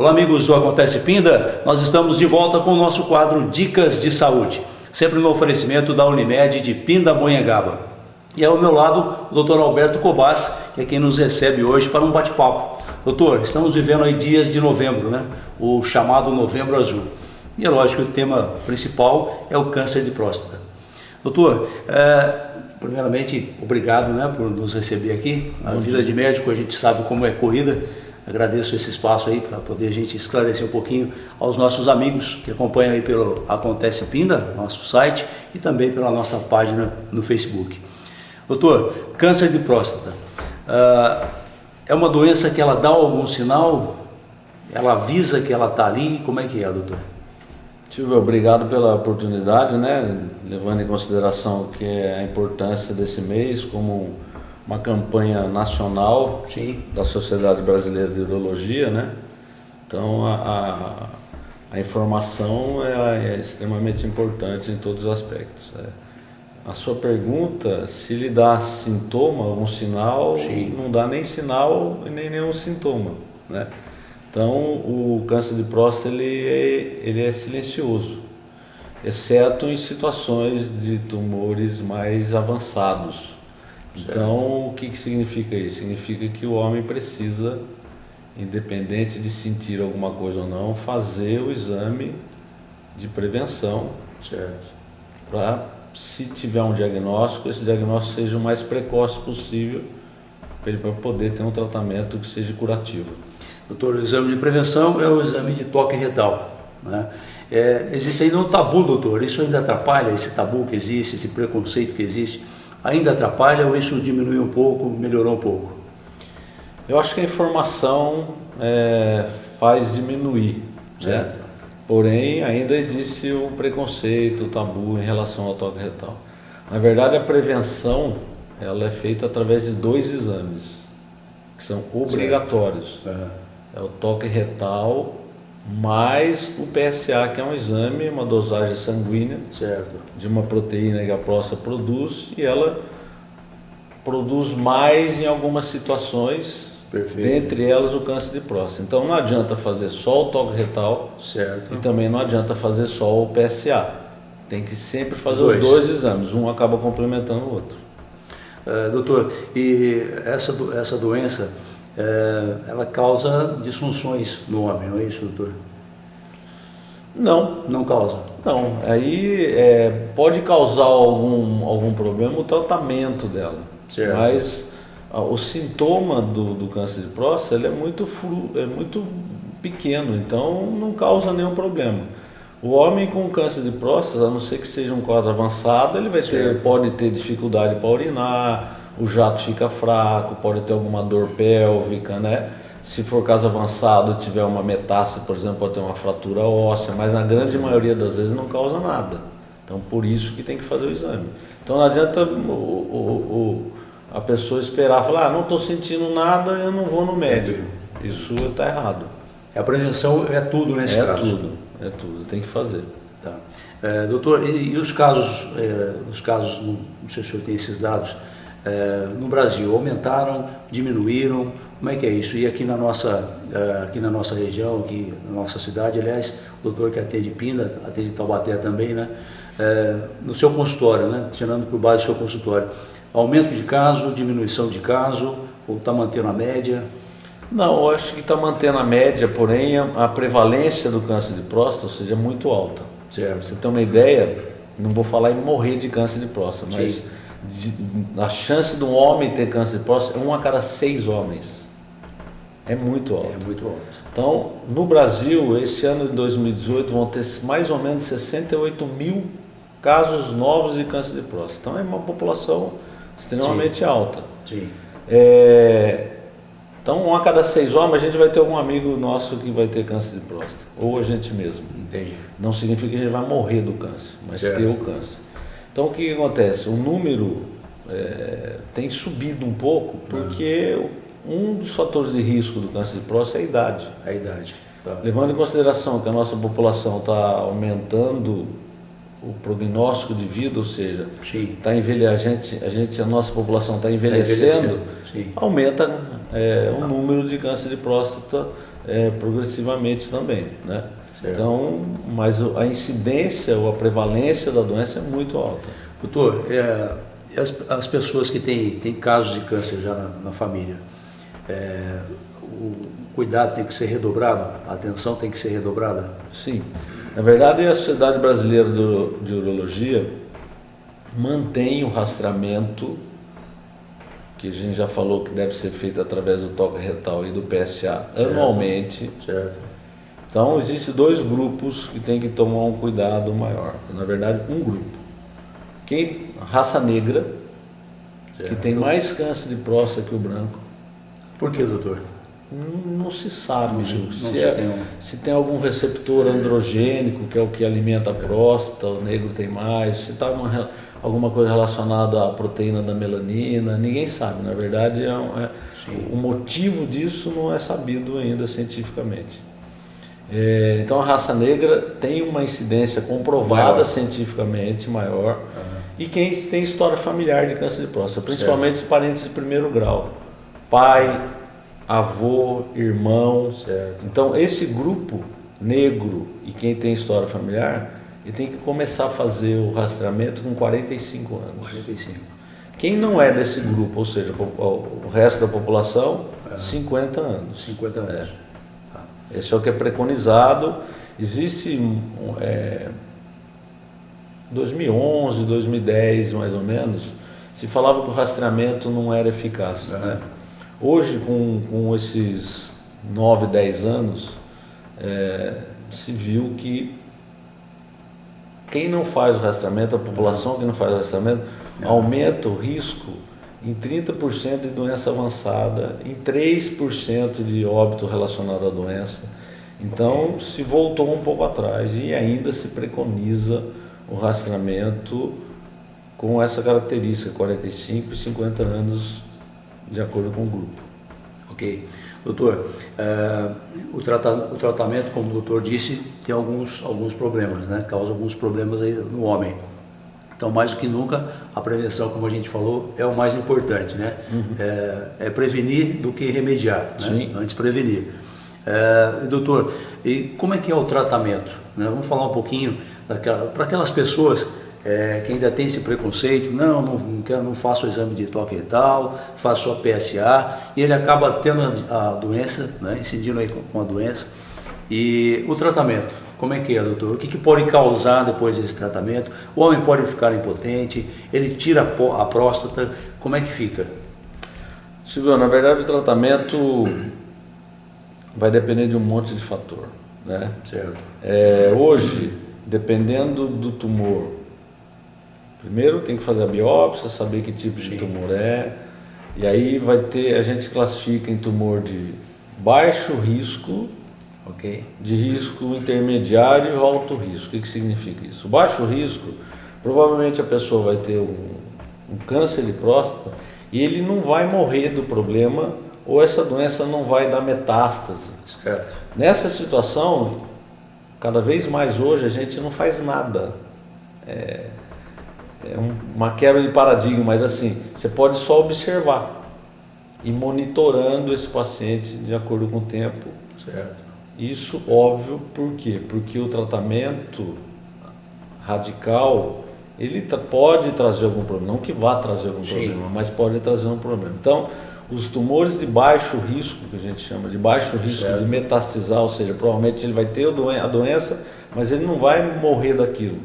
Olá amigos do Acontece Pinda, nós estamos de volta com o nosso quadro Dicas de Saúde, sempre no oferecimento da Unimed de Pindamonhangaba. E ao meu lado o Dr. Alberto Cobas, que é quem nos recebe hoje para um bate-papo. Doutor, estamos vivendo aí dias de novembro, né? O chamado Novembro Azul. E é lógico que o tema principal é o câncer de próstata. Doutor, primeiramente, obrigado, né, por nos receber aqui. A vida de médico, a gente sabe como é corrida. Agradeço esse espaço aí para poder a gente esclarecer um pouquinho aos nossos amigos que acompanham aí pelo Acontece Pinda, nosso site, e também pela nossa página no Facebook. Doutor, câncer de próstata é uma doença que ela dá algum sinal? Ela avisa que ela está ali? Como é que é, doutor? Silvio, obrigado pela oportunidade, né? Levando em consideração que é a importância desse mês como uma campanha nacional, sim, da Sociedade Brasileira de Urologia, né? Então a informação é extremamente importante em todos os aspectos. A sua pergunta, se lhe dá sintoma, algum sinal, sim, não dá nem sinal e nem nenhum sintoma, né? Então o câncer de próstata ele é silencioso, exceto em situações de tumores mais avançados. Então, o que significa isso? Significa que o homem precisa, independente de sentir alguma coisa ou não, fazer o exame de prevenção, certo? Para, se tiver um diagnóstico, esse diagnóstico seja o mais precoce possível, para ele poder ter um tratamento que seja curativo. Doutor, o exame de prevenção é o exame de toque retal, né? Existe ainda um tabu, doutor, isso ainda atrapalha, esse tabu que existe, esse preconceito que existe? Ainda atrapalha ou isso diminui um pouco, melhorou um pouco? Eu acho que a informação faz diminuir, certo, né? Porém, ainda existe o preconceito, o tabu em relação ao toque retal. Na verdade, a prevenção ela é feita através de 2 exames, que são obrigatórios. É o toque retal mais o PSA, que é um exame, uma dosagem sanguínea, certo, de uma proteína que a próstata produz, e ela produz mais em algumas situações, perfeito, dentre elas o câncer de próstata. Então não adianta fazer só o toque retal, certo, e também não adianta fazer só o PSA. Tem que sempre fazer os dois exames, um acaba complementando o outro. Doutor, e essa doença ela causa disfunções no homem, não é isso, doutor? Não. Não causa? Não. Aí pode causar algum problema o tratamento dela. Certo. Mas o sintoma do câncer de próstata ele é muito pequeno, então não causa nenhum problema. O homem com câncer de próstata, a não ser que seja um quadro avançado, ele pode ter dificuldade para urinar, o jato fica fraco, pode ter alguma dor pélvica, né? Se for caso avançado, tiver uma metástase, por exemplo, pode ter uma fratura óssea, mas na grande maioria das vezes não causa nada. Então, por isso que tem que fazer o exame. Então, não adianta a pessoa esperar, falar, não estou sentindo nada, eu não vou no médico. Isso está errado. A prevenção é tudo nesse caso? É tudo, tem que fazer. Tá. Doutor, e os casos, não sei se o senhor tem esses dados, no Brasil, aumentaram, diminuíram? Como é que é isso? E aqui na nossa região, aqui na nossa cidade, aliás, o doutor que atende Pinda, atende Taubaté também, né? No seu consultório, né? Tirando por base do seu consultório, aumento de caso, diminuição de caso, ou está mantendo a média? Não, eu acho que está mantendo a média, porém a prevalência do câncer de próstata, ou seja, é muito alta. Certo. Você tem uma ideia, não vou falar em morrer de câncer de próstata, mas a chance de um homem ter câncer de próstata é 1 a cada 6 homens. É muito alto. É muito alto. Então, no Brasil, esse ano de 2018, vão ter mais ou menos 68 mil casos novos de câncer de próstata. Então, é uma população extremamente alta. Sim. Então, 1 a cada 6 homens, a gente vai ter algum amigo nosso que vai ter câncer de próstata. Ou a gente mesmo. Entendi. Não significa que a gente vai morrer do câncer, mas ter o câncer. Então, o que acontece? O número tem subido um pouco, porque um dos fatores de risco do câncer de próstata é a idade. A idade. Tá. Levando em consideração que a nossa população está aumentando o prognóstico de vida, ou seja, a nossa população está envelhecendo, aumenta o número de câncer de próstata progressivamente também, né? Certo. Então, mas a incidência ou a prevalência da doença é muito alta. Doutor, as pessoas que têm casos de câncer já na família, o cuidado tem que ser redobrado, a atenção tem que ser redobrada? Sim. Na verdade, a Sociedade Brasileira de Urologia mantém o rastreamento, que a gente já falou que deve ser feito através do toque retal e do PSA anualmente. Certo. Então, existem dois grupos que tem que tomar um cuidado maior. Na verdade, um grupo. Raça negra, que tem mais câncer de próstata que o branco. Por que, doutor? Não se sabe se tem algum receptor androgênico, que é o que alimenta a próstata, o negro tem mais, se está alguma coisa relacionada à proteína da melanina, ninguém sabe. Na verdade, o motivo disso não é sabido ainda cientificamente. Então, a raça negra tem uma incidência comprovada cientificamente maior. E quem tem história familiar de câncer de próstata, principalmente os parentes de primeiro grau, pai, avô, irmão. Certo. Então, esse grupo negro e quem tem história familiar, ele tem que começar a fazer o rastreamento com 45 anos. 45. Quem não é desse grupo, ou seja, o resto da população, 50 anos. 50 anos. Esse é o que é preconizado. Existe 2011, 2010, mais ou menos, se falava que o rastreamento não era eficaz, né? Hoje, com esses 9, 10 anos, se viu que quem não faz o rastreamento, a população que não faz o rastreamento, aumenta o risco em 30% de doença avançada, em 3% de óbito relacionado à doença. Então, se voltou um pouco atrás e ainda se preconiza o rastreamento com essa característica, 45 e 50 anos, de acordo com o grupo. Ok. Doutor, o tratamento, como o doutor disse, tem alguns problemas, né? Causa alguns problemas aí no homem. Então, mais do que nunca, a prevenção, como a gente falou, é o mais importante, né? É prevenir do que remediar, né? Sim. Antes prevenir. Doutor, e como é que é o tratamento, né? Vamos falar um pouquinho para aquelas pessoas que ainda tem esse preconceito, não faço o exame de toque retal, faço só PSA, e ele acaba tendo a doença, né, incidindo aí com a doença. E o tratamento, como é que é, doutor? O que pode causar depois desse tratamento? O homem pode ficar impotente, ele tira a próstata, como é que fica? Silvio, na verdade o tratamento vai depender de um monte de fator, né? Certo. Hoje, dependendo do tumor, primeiro tem que fazer a biópsia, saber que tipo de tumor é, e aí a gente classifica em tumor de baixo risco, de risco intermediário e alto risco. O que significa isso? Baixo risco, provavelmente a pessoa vai ter um câncer de próstata e ele não vai morrer do problema, ou essa doença não vai dar metástase. Certo. Nessa situação, cada vez mais hoje a gente não faz nada. É uma quebra de paradigma, mas assim, você pode só observar e monitorando esse paciente de acordo com o tempo. Certo. Isso, óbvio, por quê? Porque o tratamento radical, ele pode trazer algum problema, não que vá trazer algum problema, mas pode trazer um problema. Então, os tumores de baixo risco, que a gente chama de baixo risco de metastizar, ou seja, provavelmente ele vai ter a doença, mas ele não vai morrer daquilo.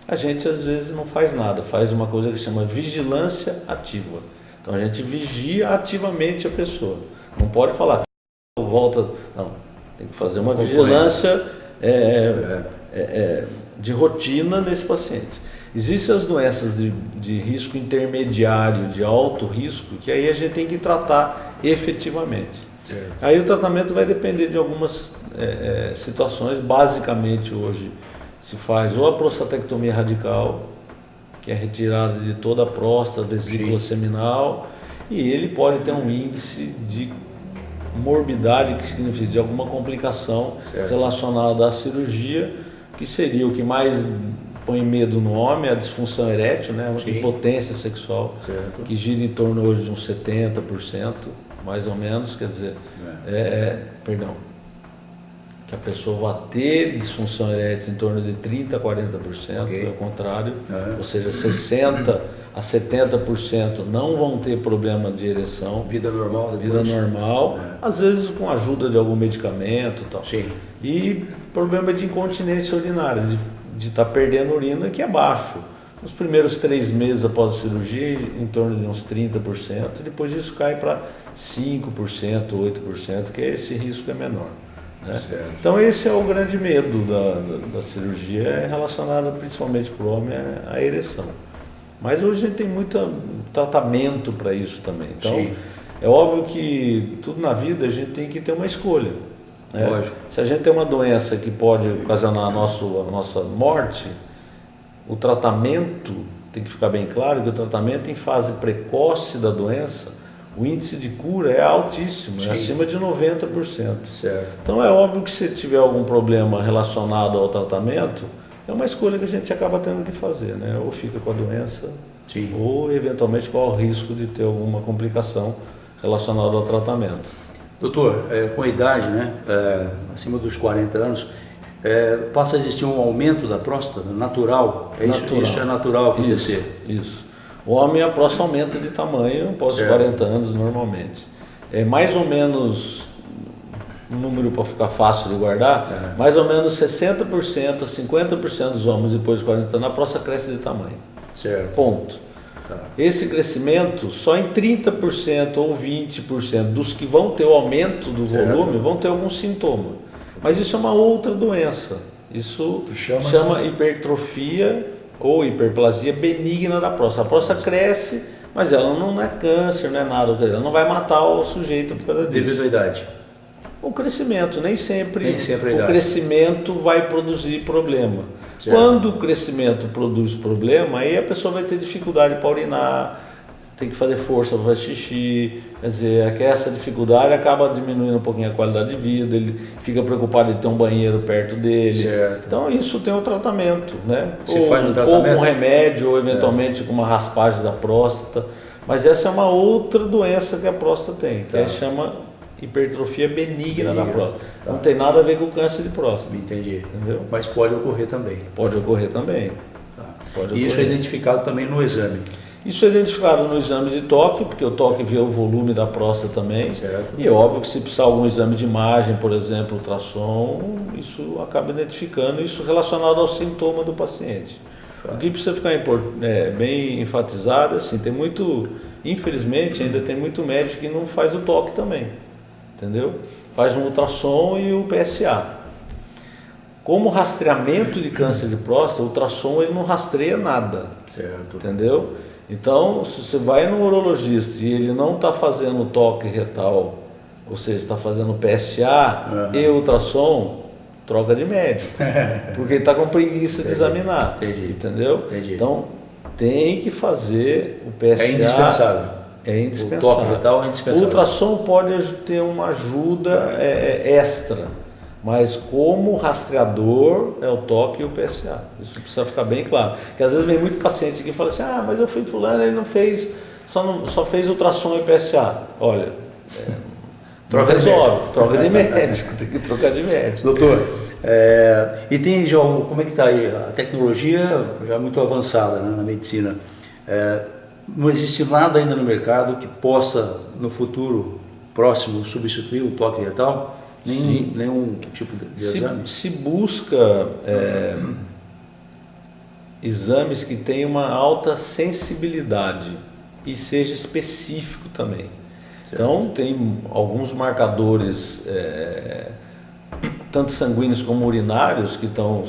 A gente às vezes não faz nada, faz uma coisa que chama vigilância ativa. Então a gente vigia ativamente a pessoa. Não pode falar, volta, não. Tem que fazer uma vigilância de rotina nesse paciente. Existem as doenças de risco intermediário, de alto risco, que aí a gente tem que tratar efetivamente. Certo. Aí o tratamento vai depender de algumas situações. Basicamente hoje se faz ou a prostatectomia radical, que é retirada de toda a próstata, vesícula seminal, e ele pode ter um índice de morbidade, que significa de alguma complicação relacionada à cirurgia, que seria o que mais põe medo no homem, a disfunção erétil, né? A impotência sexual, que gira em torno hoje de uns 70%, mais ou menos, quer dizer, que a pessoa vai ter disfunção erétil em torno de 30% a 40%, ao contrário, ou seja, 60% a 70% não vão ter problema de ereção. Vida normal depois. Vida normal, às vezes com a ajuda de algum medicamento e tal. Sim. E problema de incontinência urinária, de estar perdendo urina, que é baixo. Nos primeiros 3 meses após a cirurgia, em torno de uns 30%, depois isso cai para 5%, 8%, que esse risco é menor. Né? Então esse é o grande medo da cirurgia, relacionada principalmente para o homem à ereção. Mas hoje a gente tem muito tratamento para isso também. Então Sim. é óbvio que tudo na vida a gente tem que ter uma escolha. Né? Lógico. Se a gente tem uma doença que pode ocasionar a nossa morte, o tratamento, tem que ficar bem claro que o tratamento em fase precoce da doença, o índice de cura é altíssimo, é acima de 90%. Certo. Então é óbvio que se tiver algum problema relacionado ao tratamento, é uma escolha que a gente acaba tendo que fazer, né? Ou fica com a doença, Sim. ou eventualmente corre o risco de ter alguma complicação relacionada ao tratamento. Doutor, com a idade, né, acima dos 40 anos, passa a existir um aumento da próstata natural? Isso é natural acontecer? Isso. O homem, a próstata aumenta de tamanho após os 40 anos normalmente. É mais ou menos, um número para ficar fácil de guardar, mais ou menos 60% a 50% dos homens depois dos 40 anos, a próstata cresce de tamanho. Certo. Ponto. Tá. Esse crescimento, só em 30% ou 20% dos que vão ter o aumento do volume vão ter algum sintoma. Mas isso é uma outra doença. Isso chama hipertrofia ou hiperplasia benigna da próstata. A próstata cresce, mas ela não é câncer, não é nada. Ela não vai matar o sujeito por causa disso. Devido à idade. O crescimento, nem sempre a idade. O crescimento vai produzir problema. Certo. Quando o crescimento produz problema, aí a pessoa vai ter dificuldade para urinar, tem que fazer força para fazer xixi, quer dizer, é que essa dificuldade acaba diminuindo um pouquinho a qualidade de vida, ele fica preocupado de ter um banheiro perto dele. Certo. Então isso tem um tratamento, né? Faz um tratamento? Ou com remédio, ou eventualmente com uma raspagem da próstata. Mas essa é uma outra doença que a próstata tem, que chama hipertrofia benigna da próstata. Não tem nada a ver com o câncer de próstata. Entendi. Entendeu? Mas pode ocorrer também. Pode ocorrer também. Pode E isso é identificado também no exame? Isso é identificado no exame de toque, porque o toque vê o volume da próstata também. Certo. E é óbvio que se precisar algum exame de imagem, por exemplo, ultrassom, isso acaba identificando, isso relacionado ao sintoma do paciente. O que precisa ficar bem enfatizado, assim, tem muito, infelizmente, ainda tem muito médico que não faz o toque também. Entendeu? Faz um ultrassom e o PSA. Como rastreamento de câncer de próstata, o ultrassom ele não rastreia nada. Certo. Entendeu? Então, se você vai no urologista e ele não está fazendo toque retal, ou seja, está fazendo PSA e ultrassom, troca de médico. Porque ele está com preguiça de examinar. Entendi. Entendeu? Entendi. Então, tem que fazer o PSA. É indispensável. É indispensável. O toque retal é indispensável. O ultrassom pode ter uma ajuda extra, mas como rastreador é o toque e o PSA. Isso precisa ficar bem claro. Porque às vezes vem muito paciente que fala assim, mas eu fui de fulano, ele não fez, só fez ultrassom e PSA. Olha, troca de médico, tem que trocar de médico. Doutor, e tem já, como é que está aí? A tecnologia já é muito avançada, né, na medicina. Não existe nada ainda no mercado que possa, no futuro próximo, substituir o toque retal? Nenhum tipo de exame? Se busca exames que tenham uma alta sensibilidade e seja específico também. Certo. Então, tem alguns marcadores, tanto sanguíneos como urinários, que estão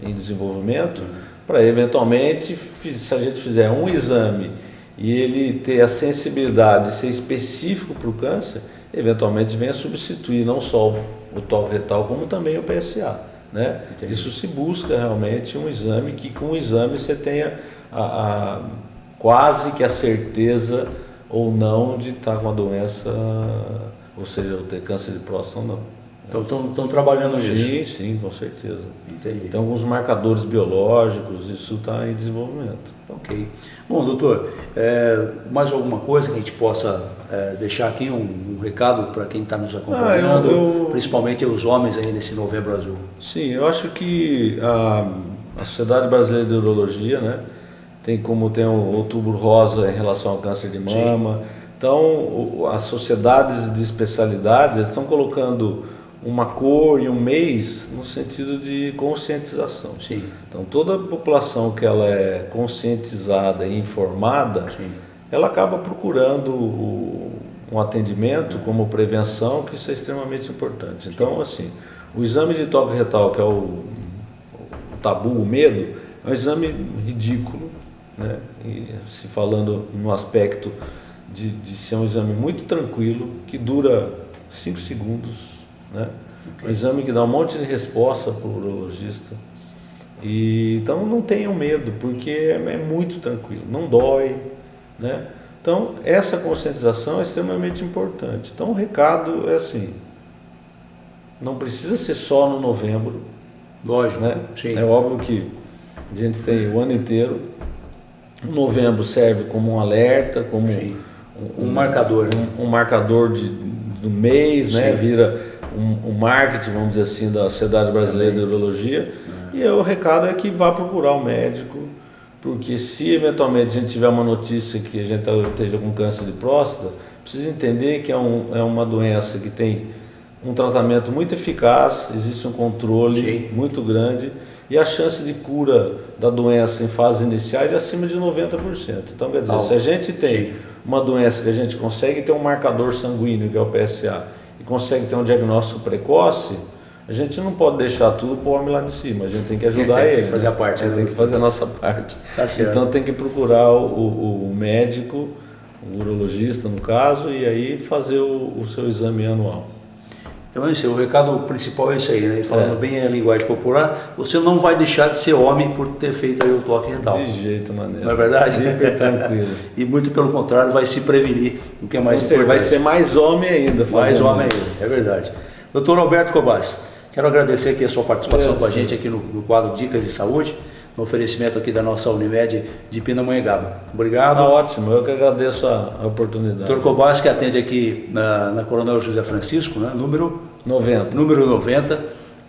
em desenvolvimento, para eventualmente, se a gente fizer um exame e ele ter a sensibilidade, ser específico para o câncer, eventualmente venha substituir não só o toque retal, como também o PSA. Né? Isso se busca realmente um exame que com o exame você tenha quase que a certeza ou não de estar com a doença, ou seja, ter câncer de próstata ou não. Então estão trabalhando nisso. Sim, sim, com certeza. Entendi. Tem alguns marcadores biológicos, isso está em desenvolvimento. Ok. Bom, doutor, mais alguma coisa que a gente possa deixar aqui, um recado para quem está nos acompanhando, principalmente os homens aí nesse Novembro Azul? Sim, eu acho que a Sociedade Brasileira de Urologia, né, tem o Outubro Rosa em relação ao câncer de mama. Sim. Então, as sociedades de especialidades estão colocando uma cor e um mês no sentido de conscientização. Sim. Então, toda a população que ela é conscientizada e informada, sim, ela acaba procurando um atendimento como prevenção, que isso é extremamente importante. Então, assim, o exame de toque retal, que é o tabu, o medo, é um exame ridículo, né? E se falando no aspecto de ser um exame muito tranquilo, que dura 5 segundos, né? Okay. Um exame que dá um monte de resposta para o urologista. Então não tenham medo, porque é muito tranquilo, não dói, né? Então essa conscientização é extremamente importante. Então o recado é assim, não precisa ser só no novembro. Lógico, né? Sim. É óbvio que a gente tem o ano inteiro. O novembro serve como um alerta, como um marcador, né? um marcador do mês, né? Vira um marketing, vamos dizer assim, da Sociedade Brasileira de Urologia. E o recado é que vá procurar um médico, porque se eventualmente a gente tiver uma notícia que a gente esteja com câncer de próstata, precisa entender que é uma doença que tem um tratamento muito eficaz, existe um controle muito grande e a chance de cura da doença em fases iniciais é acima de 90%. Então, quer dizer, se a gente tem uma doença que a gente consegue ter um marcador sanguíneo, que é o PSA, e consegue ter um diagnóstico precoce, a gente não pode deixar tudo para o homem lá de cima, a gente tem que ajudar ele. Tem que fazer a parte. Tem que fazer a nossa parte. Tá certo. Então tem que procurar o médico, o urologista no caso, e aí fazer o seu exame anual. Então esse, o recado principal é isso aí, né? Falando bem a linguagem popular, você não vai deixar de ser homem por ter feito aí o toque retal. De jeito maneiro. Não é verdade? Super tranquilo. E muito pelo contrário, vai se prevenir, o que é mais importante. Vai ser mais homem ainda. Mais homem ainda, é verdade. Doutor Alberto Cobas, quero agradecer aqui a sua participação com a gente aqui no quadro Dicas de Saúde, no oferecimento aqui da nossa Unimed de Pindamonhangaba. Obrigado. Tá ótimo, eu que agradeço a oportunidade. Doutor Cobas, que atende aqui na Coronel José Francisco, né? Número 90,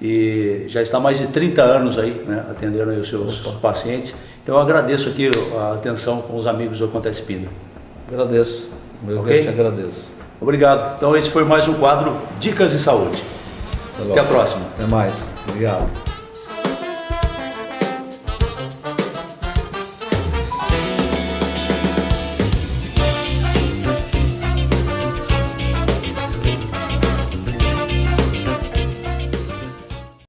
e já está há mais de 30 anos aí, né? Atendendo aí os seus pacientes. Então eu agradeço aqui a atenção com os amigos do Acontece Pinda. Agradeço, eu que te agradeço. Obrigado. Então esse foi mais um quadro Dicas de Saúde. Até a próxima. Até mais. Obrigado.